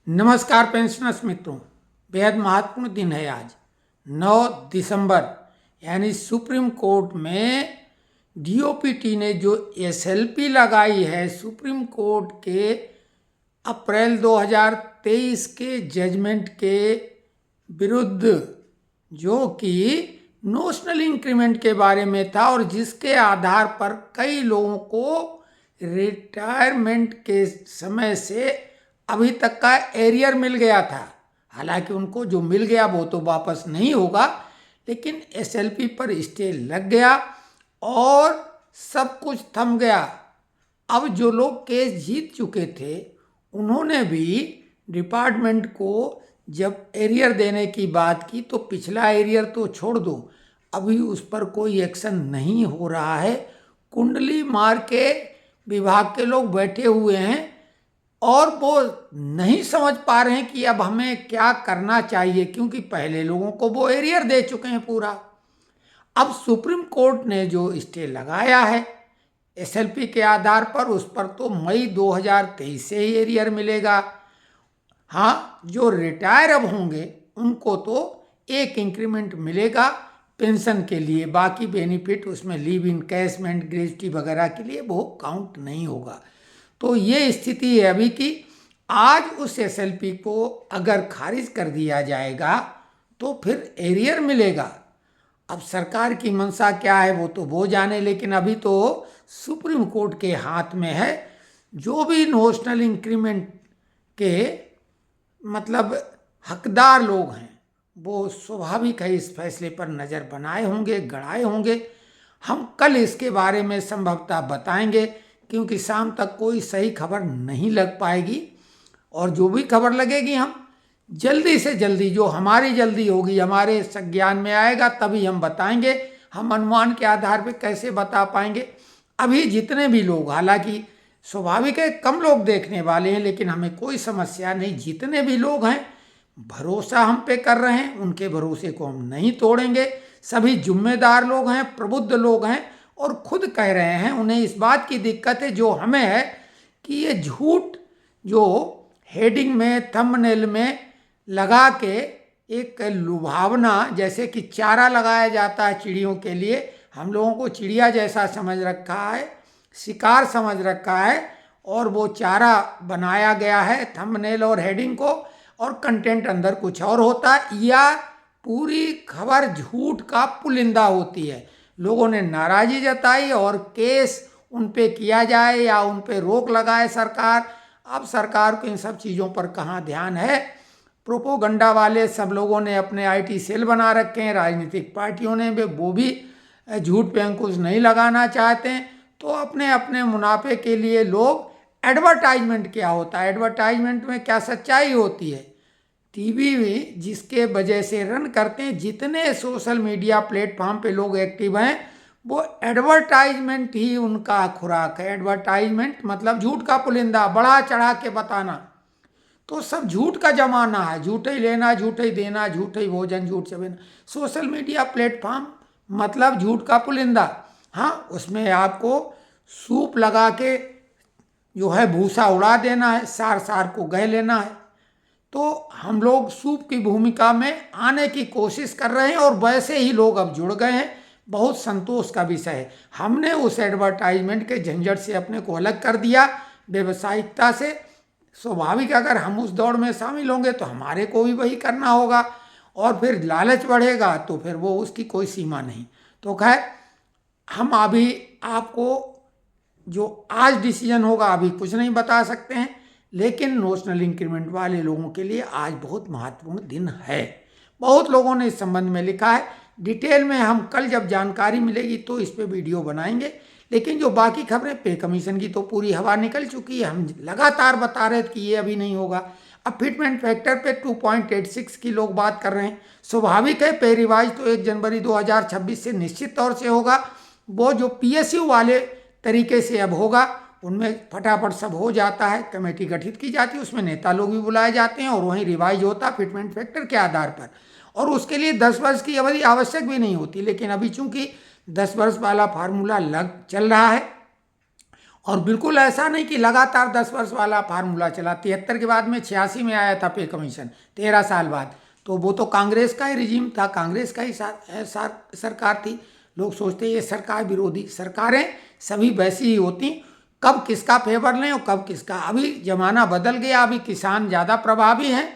नमस्कार पेंशनर्स मित्रों, बेहद महत्वपूर्ण दिन है आज 9 दिसंबर। यानी सुप्रीम कोर्ट में डीओपीटी ने जो एसएलपी लगाई है सुप्रीम कोर्ट के अप्रैल 2023 के जजमेंट के विरुद्ध, जो कि नोशनल इंक्रीमेंट के बारे में था और जिसके आधार पर कई लोगों को रिटायरमेंट के समय से अभी तक का एरियर मिल गया था। हालांकि उनको जो मिल गया वो तो वापस नहीं होगा, लेकिन एसएलपी पर स्टे लग गया और सब कुछ थम गया। अब जो लोग केस जीत चुके थे उन्होंने भी डिपार्टमेंट को जब एरियर देने की बात की तो पिछला एरियर तो छोड़ दो, अभी उस पर कोई एक्शन नहीं हो रहा है। कुंडली मार के विभाग के लोग बैठे हुए हैं और वो नहीं समझ पा रहे हैं कि अब हमें क्या करना चाहिए, क्योंकि पहले लोगों को वो एरियर दे चुके हैं पूरा। अब सुप्रीम कोर्ट ने जो स्टे लगाया है एसएलपी के आधार पर, उस पर तो मई 2023 से ही एरियर मिलेगा। हाँ, जो रिटायर अब होंगे उनको तो एक इंक्रीमेंट मिलेगा पेंशन के लिए, बाकी बेनिफिट उसमें लीव इन कैशमेंट ग्रेजुटी वगैरह के लिए वो काउंट नहीं होगा। तो ये स्थिति है अभी की। आज उस एसएलपी को अगर खारिज कर दिया जाएगा तो फिर एरियर मिलेगा। अब सरकार की मंशा क्या है वो तो वो जाने, लेकिन अभी तो सुप्रीम कोर्ट के हाथ में है। जो भी नोशनल इंक्रीमेंट के मतलब हकदार लोग हैं वो स्वाभाविक है इस फैसले पर नज़र बनाए होंगे, गड़ाए होंगे। हम कल इसके बारे में संभवतः बताएंगे, क्योंकि शाम तक कोई सही खबर नहीं लग पाएगी, और जो भी खबर लगेगी हम जल्दी से जल्दी, जो हमारी जल्दी होगी, हमारे संज्ञान में आएगा तभी हम बताएंगे। हम अनुमान के आधार पर कैसे बता पाएंगे। अभी जितने भी लोग, हालांकि स्वाभाविक है कम लोग देखने वाले हैं, लेकिन हमें कोई समस्या नहीं। जितने भी लोग हैं भरोसा हम पे कर रहे हैं, उनके भरोसे को हम नहीं तोड़ेंगे। सभी जिम्मेदार लोग हैं, प्रबुद्ध लोग हैं और खुद कह रहे हैं उन्हें इस बात की दिक्कत है जो हमें है कि ये झूठ जो हेडिंग में थंबनेल में लगा के एक लुभावना, जैसे कि चारा लगाया जाता है चिड़ियों के लिए, हम लोगों को चिड़िया जैसा समझ रखा है, शिकार समझ रखा है, और वो चारा बनाया गया है थंबनेल और हेडिंग को, और कंटेंट अंदर कुछ और होता है, या पूरी खबर झूठ का पुलिंदा होती है। लोगों ने नाराज़गी जताई और केस उन पे किया जाए या उन पे रोक लगाए सरकार। अब सरकार को इन सब चीज़ों पर कहाँ ध्यान है। प्रोपोगंडा वाले सब लोगों ने अपने आईटी सेल बना रखे हैं, राजनीतिक पार्टियों ने भी, वो भी झूठ पे अंकुश नहीं लगाना चाहते हैं। तो अपने अपने मुनाफे के लिए लोग, एडवर्टाइजमेंट क्या होता है, एडवर्टाइजमेंट में क्या सच्चाई होती है, टीवी में जिसके वजह से रन करते हैं, जितने सोशल मीडिया प्लेटफॉर्म पे लोग एक्टिव हैं वो एडवर्टाइजमेंट ही उनका खुराक है। एडवर्टाइजमेंट मतलब झूठ का पुलिंदा, बढ़ा चढ़ा के बताना। तो सब झूठ का जमाना है, झूठे ही लेना, झूठे ही देना, झूठे ही भोजन, झूठ से बना। सोशल मीडिया प्लेटफॉर्म मतलब झूठ का पुलिंदा। हाँ, उसमें आपको सूप लगा के जो है भूसा उड़ा देना है, सार सार को गह लेना है। तो हम लोग सूप की भूमिका में आने की कोशिश कर रहे हैं और वैसे ही लोग अब जुड़ गए हैं। बहुत संतोष का विषय है। हमने उस एडवर्टाइजमेंट के झंझट से अपने को अलग कर दिया, व्यावसायिकता से। स्वाभाविक अगर हम उस दौड़ में शामिल होंगे तो हमारे को भी वही करना होगा, और फिर लालच बढ़ेगा तो फिर वो उसकी कोई सीमा नहीं। तो खैर, हम अभी आपको जो आज डिसीजन होगा अभी कुछ नहीं बता सकते हैं, लेकिन नोशनल इंक्रीमेंट वाले लोगों के लिए आज बहुत महत्वपूर्ण दिन है। बहुत लोगों ने इस संबंध में लिखा है। डिटेल में हम कल जब जानकारी मिलेगी तो इस पे वीडियो बनाएंगे, लेकिन जो बाकी खबरें, पे कमीशन की तो पूरी हवा निकल चुकी है। हम लगातार बता रहे थे कि ये अभी नहीं होगा। अब फिटमेंट फैक्टर पे 2.86 की लोग बात कर रहे हैं। स्वाभाविक है, पे रिवाइज तो 1 जनवरी 2026 से निश्चित तौर से होगा। वो जो पीएसयू वाले तरीके से अब होगा उनमें फटाफट सब हो जाता है, कमेटी गठित की जाती है, उसमें नेता लोग भी बुलाए जाते हैं और वहीं रिवाइज होता है फिटमेंट फैक्टर के आधार पर। और उसके लिए 10 वर्ष की अवधि आवश्यक भी नहीं होती, लेकिन अभी चूंकि 10 वर्ष वाला फार्मूला चल रहा है और बिल्कुल ऐसा नहीं कि लगातार 10 वर्ष वाला फार्मूला चला। 73 के बाद में 86 में आया था पे कमीशन, 13 साल बाद। तो वो तो कांग्रेस का ही रिजीम था, कांग्रेस का ही सरकार थी। लोग सोचते ये सरकार विरोधी। सरकारें सभी वैसी ही होती, कब किसका फेवर लें और कब किसका। अभी जमाना बदल गया, अभी किसान ज़्यादा प्रभावी हैं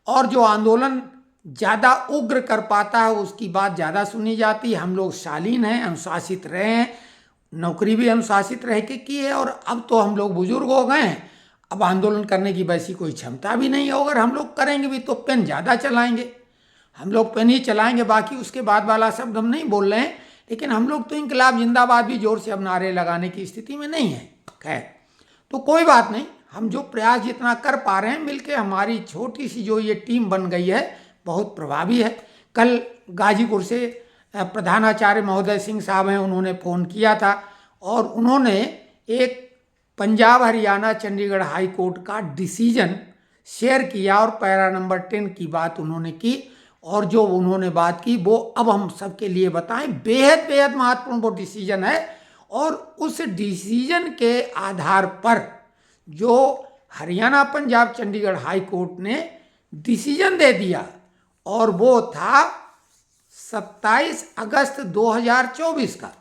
और जो आंदोलन ज़्यादा उग्र कर पाता है उसकी बात ज़्यादा सुनी जाती है। हम लोग शालीन हैं, अनुशासित रहे हैं, नौकरी भी अनुशासित रह के की है, और अब तो हम लोग बुजुर्ग हो गए हैं, अब आंदोलन करने की वैसी कोई क्षमता भी नहीं है। अगर हम लोग करेंगे भी तो पेन ज़्यादा चलाएंगे, हम लोग पेन ही चलाएंगे। बाकी उसके बाद वाला शब्द हम नहीं बोल रहे हैं, लेकिन हम लोग तो इंकलाब जिंदाबाद भी जोर से अब नारे लगाने की स्थिति में नहीं है। खैर, तो कोई बात नहीं, हम जो प्रयास जितना कर पा रहे हैं मिलके, हमारी छोटी सी जो ये टीम बन गई है बहुत प्रभावी है। कल गाजीपुर से प्रधानाचार्य महोदय सिंह साहब हैं, उन्होंने फ़ोन किया था और उन्होंने एक पंजाब हरियाणा चंडीगढ़ हाई कोर्ट का डिसीजन शेयर किया और पैरा नंबर 10 की बात उन्होंने की। और जो उन्होंने बात की वो अब हम सबके लिए बताएं। बेहद बेहद महत्वपूर्ण वो डिसीजन है, और उस डिसीजन के आधार पर जो हरियाणा पंजाब चंडीगढ़ हाई कोर्ट ने डिसीजन दे दिया, और वो था 27 अगस्त 2024 का।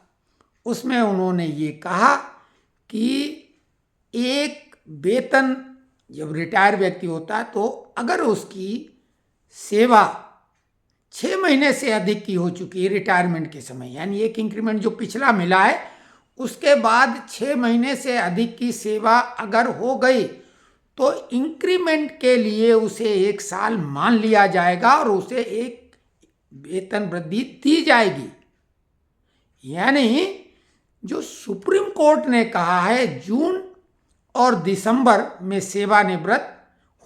उसमें उन्होंने ये कहा कि एक वेतन जब रिटायर व्यक्ति होता है तो अगर उसकी सेवा 6 महीने से अधिक की हो चुकी है रिटायरमेंट के समय, यानी एक इंक्रीमेंट जो पिछला मिला है उसके बाद 6 महीने से अधिक की सेवा अगर हो गई तो इंक्रीमेंट के लिए उसे 1 साल मान लिया जाएगा और उसे एक वेतन वृद्धि दी जाएगी। यानी जो सुप्रीम कोर्ट ने कहा है जून और दिसंबर में सेवानिवृत्त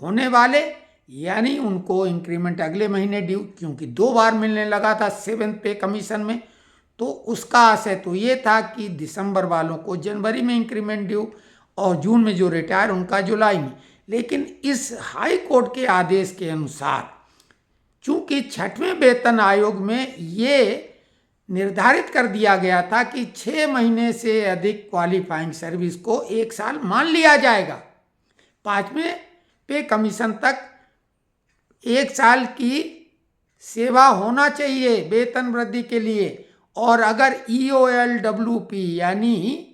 होने वाले, यानी उनको इंक्रीमेंट अगले महीने ड्यू, क्योंकि 2 बार मिलने लगा था 7th पे कमीशन में, तो उसका आशय तो ये था कि दिसंबर वालों को जनवरी में इंक्रीमेंट ड्यू और जून में जो रिटायर उनका जुलाई में। लेकिन इस हाई कोर्ट के आदेश के अनुसार चूंकि 6वें वेतन आयोग में ये निर्धारित कर दिया गया था कि 6 महीने से अधिक क्वालिफाइंग सर्विस को 1 साल मान लिया जाएगा, 5वें पे कमीशन तक 1 साल की सेवा होना चाहिए वेतन वृद्धि के लिए। और अगर EOLWP यानी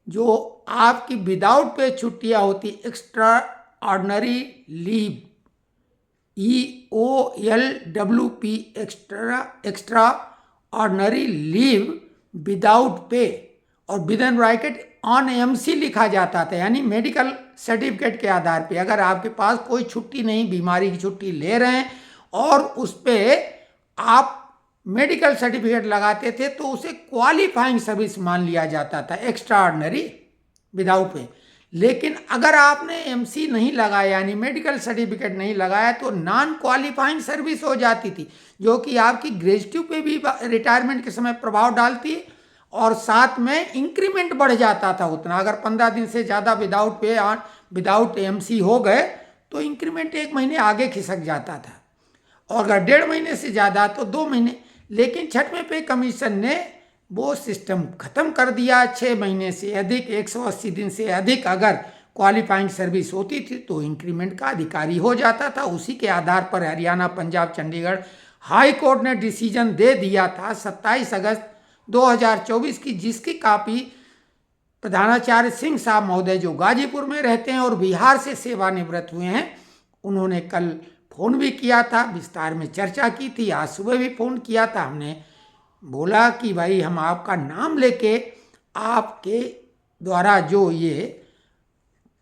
जो आपकी विदाउट पे छुट्टियां होती, extraordinary leave, EOLWP extraordinary leave without pay, और within bracket on MC लिखा जाता था, यानी मेडिकल सर्टिफिकेट के आधार पे। अगर आपके पास कोई छुट्टी नहीं, बीमारी की छुट्टी ले रहे हैं और उस पर आप मेडिकल सर्टिफिकेट लगाते थे तो उसे क्वालिफाइंग सर्विस मान लिया जाता था, एक्स्ट्रा ऑर्डिनरी विदाउट पे। लेकिन अगर आपने MC नहीं लगाया यानी मेडिकल सर्टिफिकेट नहीं लगाया तो नॉन क्वालिफाइंग सर्विस हो जाती थी, जो कि आपकी ग्रेजुएट पे भी रिटायरमेंट के समय प्रभाव डालती है, और साथ में इंक्रीमेंट बढ़ जाता था उतना। अगर 15 दिन से ज़्यादा विदाउट MC हो गए तो इंक्रीमेंट 1 महीने आगे खिसक जाता था, और अगर 1.5 महीने से ज़्यादा तो 2 महीने। लेकिन 6वें पे कमीशन ने वो सिस्टम ख़त्म कर दिया। 6 महीने से अधिक, 180 दिन से अधिक अगर क्वालिफाइंग सर्विस होती थी तो इंक्रीमेंट का अधिकारी हो जाता था। उसी के आधार पर हरियाणा पंजाब चंडीगढ़ हाई कोर्ट ने डिसीजन दे दिया था 27 अगस्त 2024 की, जिसकी कापी प्रधानाचार्य सिंह साहब महोदय जो गाजीपुर में रहते हैं और बिहार से सेवानिवृत्त हुए हैं, उन्होंने कल फ़ोन भी किया था, विस्तार में चर्चा की थी। आज सुबह भी फ़ोन किया था, हमने बोला कि भाई हम आपका नाम लेके आपके द्वारा जो ये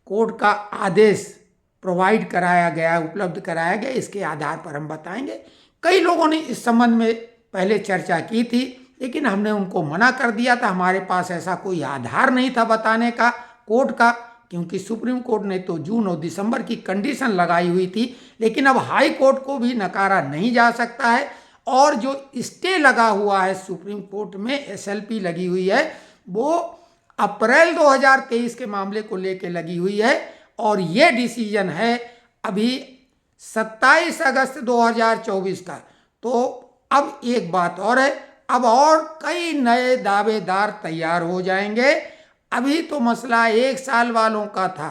कोर्ट का आदेश प्रोवाइड कराया गया, उपलब्ध कराया गया, इसके आधार पर हम बताएंगे। कई लोगों ने इस संबंध में पहले चर्चा की थी, लेकिन हमने उनको मना कर दिया था। हमारे पास ऐसा कोई आधार नहीं था बताने का कोर्ट का, क्योंकि सुप्रीम कोर्ट ने तो जून और दिसंबर की कंडीशन लगाई हुई थी। लेकिन अब हाई कोर्ट को भी नकारा नहीं जा सकता है, और जो स्टे लगा हुआ है सुप्रीम कोर्ट में, SLP लगी हुई है, वो अप्रैल 2023 के मामले को लेकर लगी हुई है, और ये डिसीजन है अभी 27 अगस्त 2024 का। तो अब एक बात और है, अब और कई नए दावेदार तैयार हो जाएंगे अभी तो मसला 1 साल वालों का था।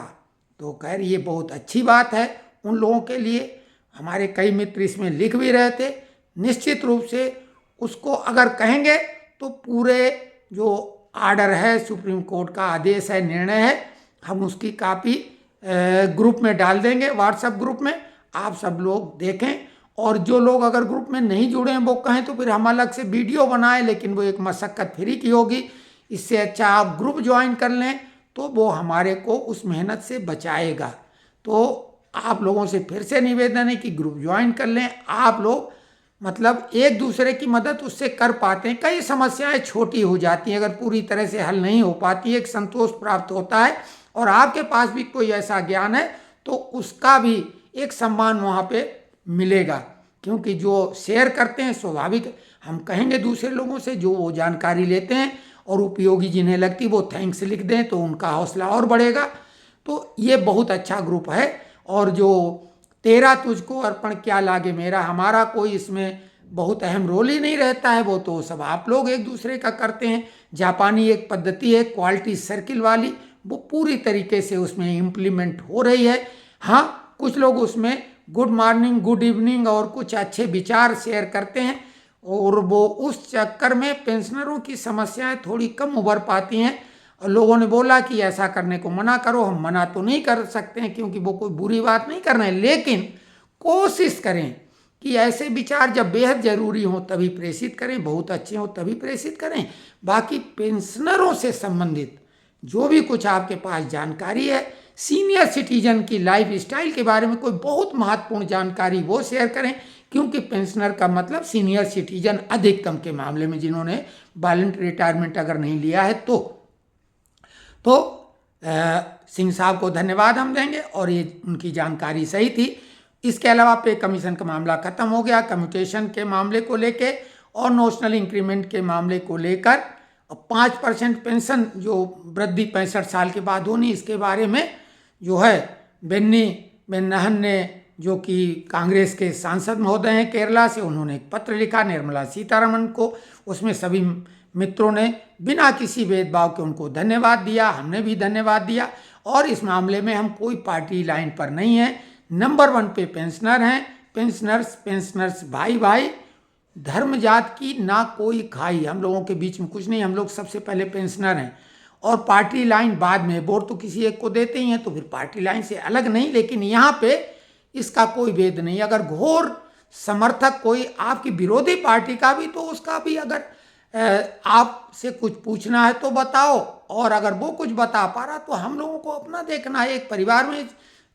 तो खैर ये बहुत अच्छी बात है उन लोगों के लिए। हमारे कई मित्र इसमें लिख भी रहे थे। निश्चित रूप से उसको अगर कहेंगे तो पूरे जो आर्डर है, सुप्रीम कोर्ट का आदेश है, निर्णय है, हम उसकी कापी ग्रुप में डाल देंगे, व्हाट्सएप ग्रुप में। आप सब लोग देखें, और जो लोग अगर ग्रुप में नहीं जुड़े हैं वो कहें तो फिर हम अलग से वीडियो बनाएं, लेकिन वो एक मशक्क़त फ्री की होगी। इससे अच्छा आप ग्रुप ज्वाइन कर लें तो वो हमारे को उस मेहनत से बचाएगा। तो आप लोगों से फिर से निवेदन है कि ग्रुप ज्वाइन कर लें। आप लोग मतलब एक दूसरे की मदद उससे कर पाते हैं। कई समस्याएं छोटी हो जाती हैं, अगर पूरी तरह से हल नहीं हो पाती, एक संतोष प्राप्त होता है। और आपके पास भी कोई ऐसा ज्ञान है तो उसका भी एक सम्मान वहाँ पे मिलेगा, क्योंकि जो शेयर करते हैं स्वाभाविक, हम कहेंगे दूसरे लोगों से जो वो जानकारी लेते हैं और उपयोगी जिन्हें लगती वो थैंक्स लिख दें तो उनका हौसला और बढ़ेगा। तो ये बहुत अच्छा ग्रुप है। और जो तेरा तुझको अर्पण क्या लागे मेरा, हमारा कोई इसमें बहुत अहम रोल ही नहीं रहता है, वो तो सब आप लोग एक दूसरे का करते हैं। जापानी एक पद्धति है क्वालिटी सर्किल वाली, वो पूरी तरीके से उसमें इम्प्लीमेंट हो रही है। हाँ, कुछ लोग उसमें गुड मॉर्निंग, गुड इवनिंग और कुछ अच्छे विचार शेयर करते हैं, और वो उस चक्कर में पेंशनरों की समस्याएं थोड़ी कम उभर पाती हैं। और लोगों ने बोला कि ऐसा करने को मना करो। हम मना तो नहीं कर सकते हैं क्योंकि वो कोई बुरी बात नहीं कर रहे हैं, लेकिन कोशिश करें कि ऐसे विचार जब बेहद जरूरी हो तभी प्रेषित करें, बहुत अच्छे हो तभी प्रेषित करें। बाकी पेंशनरों से संबंधित जो भी कुछ आपके पास जानकारी है, सीनियर सिटीजन की लाइफ स्टाइल के बारे में कोई बहुत महत्वपूर्ण जानकारी वो शेयर करें, क्योंकि पेंशनर का मतलब सीनियर सिटीजन अधिकतम के मामले में जिन्होंने वॉलंटरी रिटायरमेंट अगर नहीं लिया है तो सिंह साहब को धन्यवाद हम देंगे, और ये उनकी जानकारी सही थी। इसके अलावा पे कमीशन का मामला खत्म हो गया, कम्यूटेशन के मामले को लेके और नोशनल इंक्रीमेंट के मामले को लेकर 5% पेंशन जो वृद्धि 65 साल के बाद होनी, इसके बारे में जो है बेन्नी बेन्नहन ने, जो कि कांग्रेस के सांसद महोदय हैं केरला से, उन्होंने एक पत्र लिखा निर्मला सीतारमण को। उसमें सभी मित्रों ने बिना किसी भेदभाव के उनको धन्यवाद दिया, हमने भी धन्यवाद दिया। और इस मामले में हम कोई पार्टी लाइन पर नहीं है, नंबर 1 पे पेंशनर हैं। पेंशनर्स भाई भाई, धर्म जात की ना कोई खाई, हम लोगों के बीच में कुछ नहीं, हम लोग सबसे पहले पेंशनर हैं। और पार्टी लाइन बाद में, वोट तो किसी एक को देते ही हैं तो फिर पार्टी लाइन से अलग नहीं। लेकिन यहाँ पे इसका कोई भेद नहीं। अगर घोर समर्थक कोई आपकी विरोधी पार्टी का भी, तो उसका भी अगर आपसे कुछ पूछना है तो बताओ, और अगर वो कुछ बता पा रहा तो हम लोगों को अपना देखना है। एक परिवार में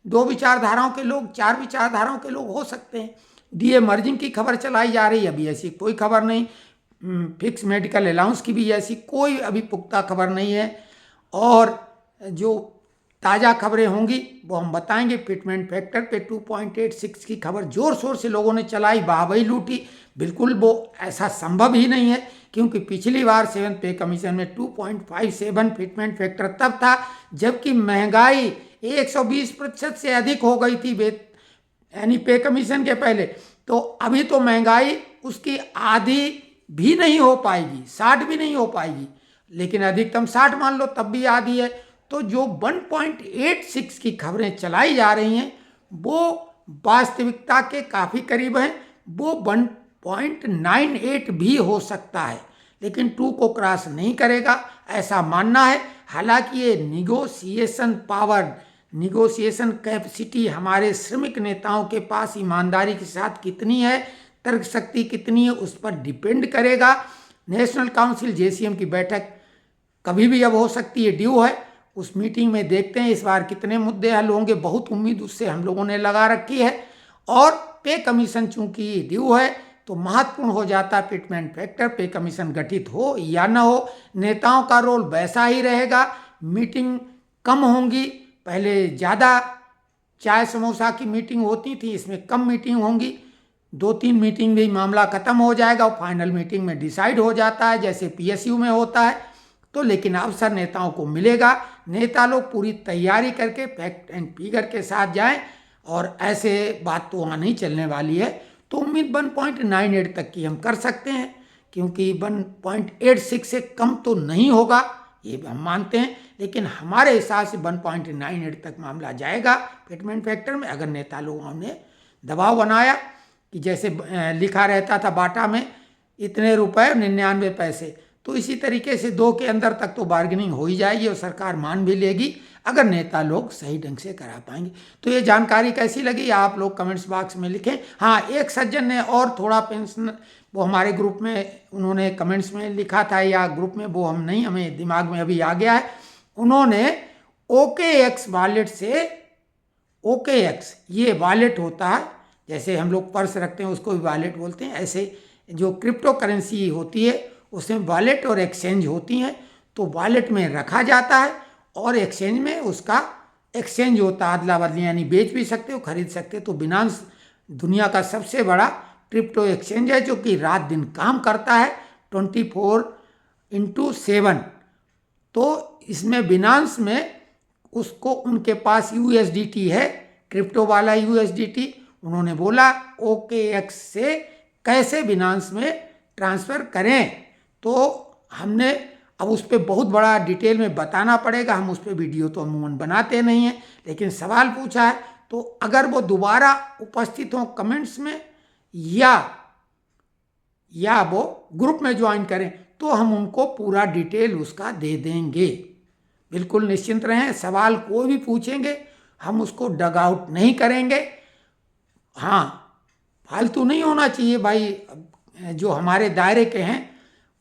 2 विचारधाराओं के लोग, 4 विचारधाराओं के लोग हो सकते हैं। डीए मर्जिंग की खबर चलाई जा रही है, अभी ऐसी कोई खबर नहीं। फिक्स मेडिकल अलाउंस की भी ऐसी कोई अभी पुख्ता खबर नहीं है। और जो ताज़ा खबरें होंगी वो हम बताएंगे। फिटमेंट फैक्टर पे 2.86 की खबर जोर शोर से लोगों ने चलाई, वाहवाही लूटी। बिल्कुल वो ऐसा संभव ही नहीं है, क्योंकि पिछली बार 7th पे कमीशन में 2.57 फिटमेंट फैक्टर तब था जबकि महंगाई 120% से अधिक हो गई थी यानी पे कमीशन के पहले। तो अभी तो महंगाई उसकी आधी भी नहीं हो पाएगी, 60 भी नहीं हो पाएगी, लेकिन अधिकतम 60 मान लो, तब भी आधी है। तो जो 1.86 की खबरें चलाई जा रही हैं वो वास्तविकता के काफ़ी करीब हैं। वो 1.98 भी हो सकता है, लेकिन 2 को क्रॉस नहीं करेगा ऐसा मानना है। हालांकि ये निगोशिएशन पावर, निगोशिएशन कैपेसिटी हमारे श्रमिक नेताओं के पास ईमानदारी के साथ कितनी है, तर्क शक्ति कितनी है, उस पर डिपेंड करेगा। नेशनल काउंसिल जेसीएम की बैठक कभी भी अब हो सकती है, ड्यू है। उस मीटिंग में देखते हैं इस बार कितने मुद्दे हल होंगे, बहुत उम्मीद उससे हम लोगों ने लगा रखी है। और पे कमीशन चूंकि ड्यू है तो महत्वपूर्ण हो जाता है फिटमेंट फैक्टर। पे कमीशन गठित हो या ना हो, नेताओं का रोल वैसा ही रहेगा। मीटिंग कम होंगी, पहले ज़्यादा चाय समोसा की मीटिंग होती थी, इसमें कम मीटिंग होंगी। 2-3 मीटिंग में मामला खत्म हो जाएगा और फाइनल मीटिंग में डिसाइड हो जाता है, जैसे पीएसयू में होता है। तो लेकिन अवसर नेताओं को मिलेगा, नेता लोग पूरी तैयारी करके फैक्ट एंड फिगर के साथ जाएं, और ऐसे बात तो वहाँ नहीं चलने वाली है। तो उम्मीद 1.98 तक की हम कर सकते हैं, क्योंकि 1.86 से कम तो नहीं होगा ये हम मानते हैं, लेकिन हमारे हिसाब से 1.98 तक मामला जाएगा फिटमेंट फैक्टर में। अगर नेता लोगों ने दबाव बनाया कि जैसे लिखा रहता था बाटा में इतने रुपए 99 पैसे, तो इसी तरीके से 2 के अंदर तक तो बार्गेनिंग हो ही जाएगी और सरकार मान भी लेगी अगर नेता लोग सही ढंग से करा पाएंगे। तो ये जानकारी कैसी लगी आप लोग कमेंट्स बॉक्स में लिखें। हाँ, एक सज्जन ने और थोड़ा पेंशन, वो हमारे ग्रुप में उन्होंने कमेंट्स में लिखा था या ग्रुप में, वो हमें दिमाग में अभी आ गया है। उन्होंने OKX वॉलेट से, OKX ये वॉलेट होता है, जैसे हम लोग पर्स रखते हैं उसको भी वॉलेट बोलते हैं, ऐसे जो क्रिप्टो करेंसी होती है उसमें वॉलेट और एक्सचेंज होती हैं। तो वॉलेट में रखा जाता है और एक्सचेंज में उसका एक्सचेंज होता है, अदला बदली, यानी बेच भी सकते हो खरीद सकते हो। तो बिनांस दुनिया का सबसे बड़ा क्रिप्टो एक्सचेंज है जो कि रात दिन काम करता है 24x7। तो इसमें बिनांस में उसको उनके पास USDT है, क्रिप्टो वाला USDT। उन्होंने बोला OKX से कैसे बिनांस में ट्रांसफ़र करें, तो हमने अब उस पर बहुत बड़ा डिटेल में बताना पड़ेगा। हम उस पर वीडियो तो अमूमन बनाते नहीं हैं, लेकिन सवाल पूछा है तो अगर वो दोबारा उपस्थित हों कमेंट्स में या वो ग्रुप में ज्वाइन करें तो हम उनको पूरा डिटेल उसका दे देंगे। बिल्कुल निश्चिंत रहें, सवाल कोई भी पूछेंगे हम उसको डग आउट नहीं करेंगे। हाँ, फालतू नहीं होना चाहिए भाई, जो हमारे दायरे के हैं,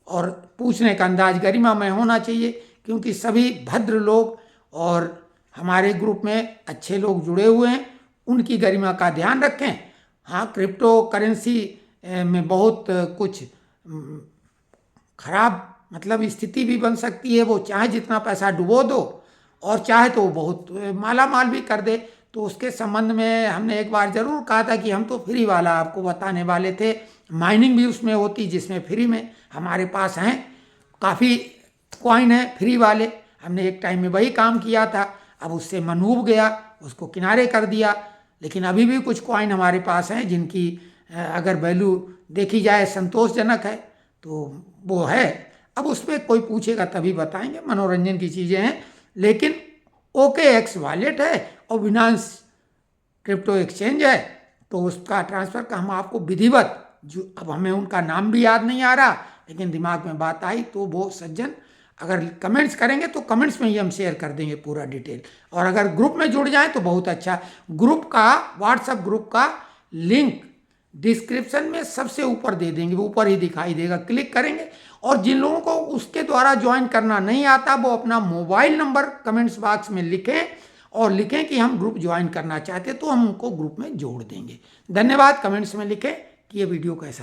और पूछने का अंदाज गरिमामय होना चाहिए, क्योंकि सभी भद्र लोग और हमारे ग्रुप में अच्छे लोग जुड़े हुए हैं, उनकी गरिमा का ध्यान रखें। हाँ, क्रिप्टो करेंसी में बहुत कुछ खराब मतलब स्थिति भी बन सकती है। वो चाहे जितना पैसा डुबो दो और चाहे तो बहुत माला माल भी कर दे। तो उसके संबंध में हमने एक बार ज़रूर कहा था कि हम तो फ्री वाला आपको बताने वाले थे, माइनिंग भी उसमें होती जिसमें फ्री में हमारे पास हैं, काफ़ी कॉइन है फ्री वाले। हमने एक टाइम में वही काम किया था, अब उससे मन ऊब गया, उसको किनारे कर दिया। लेकिन अभी भी कुछ कॉइन हमारे पास हैं जिनकी अगर वैल्यू देखी जाए संतोषजनक है, तो वो है। अब उस पर कोई पूछेगा तभी बताएंगे, मनोरंजन की चीज़ें हैं। लेकिन OKX वॉलेट है और बिनांस क्रिप्टो एक्सचेंज है, तो उसका ट्रांसफ़र का हम आपको विधिवत, जो अब हमें उनका नाम भी याद नहीं आ रहा, लेकिन दिमाग में बात आई तो वो सज्जन अगर कमेंट्स करेंगे तो कमेंट्स में ही हम शेयर कर देंगे पूरा डिटेल। और अगर ग्रुप में जुड़ जाएं तो बहुत अच्छा। ग्रुप का, व्हाट्सएप ग्रुप का लिंक डिस्क्रिप्शन में सबसे ऊपर दे देंगे, वो ऊपर ही दिखाई देगा, क्लिक करेंगे। और जिन लोगों को उसके द्वारा ज्वाइन करना नहीं आता वो अपना मोबाइल नंबर कमेंट्स बॉक्स में लिखें और लिखें कि हम ग्रुप ज्वाइन करना चाहते हैं, तो हम उनको ग्रुप में जोड़ देंगे। धन्यवाद। कमेंट्स में लिखें कि ये वीडियो कैसा